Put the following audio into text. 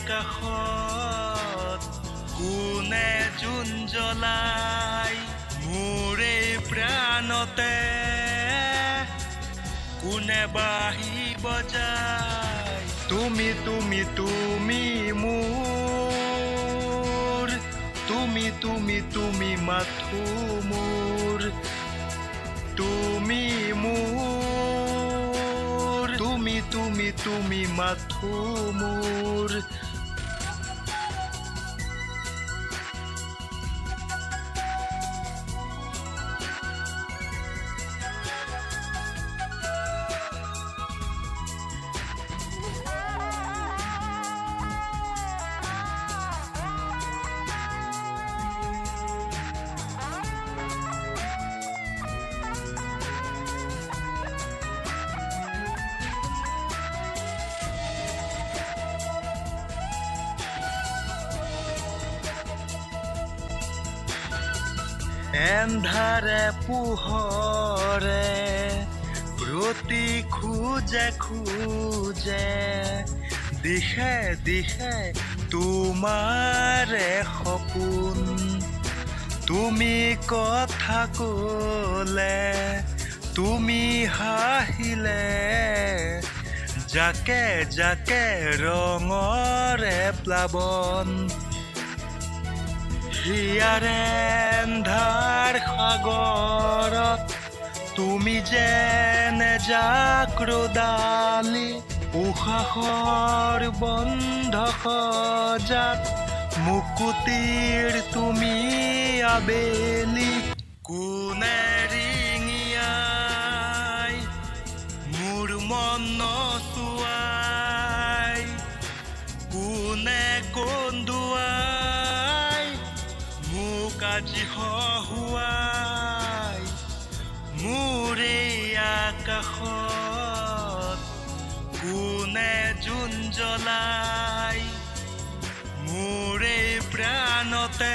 আকাশত কোনে জোন জ্বলাই মোৰ এই প্ৰাণতে কোনে বাঁহী বজাই তুমি তুমি তুমি মোৰ তুমি তুমি তুমি মাথো মোৰ তুমি মোৰ তুমি তুমি তুমি মাথো মোৰ এন্ধাৰে পোহৰে প্ৰতি খোজে খোজে দিশে দিশে তোমাৰে সপোন তুমি কথা ক'লে তুমি হাঁহিলে জাকে জাকে ৰঙৰে প্লাৱন হিয়াৰে এন্ধাৰ সাগৰত তুমি যেনে জাকৰোডালি উশাহৰ বন্ধ সজাত মুকুতিৰ তুমি আবেলি কোনে ৰিঙিয়াই মোৰ মন নচুৱাই কোনে কন্দুৱাই মোক আজি হহুৱাই মোৰ এই আকাশত কোনে জোন জ্বলাই মোৰ এই প্ৰাণতে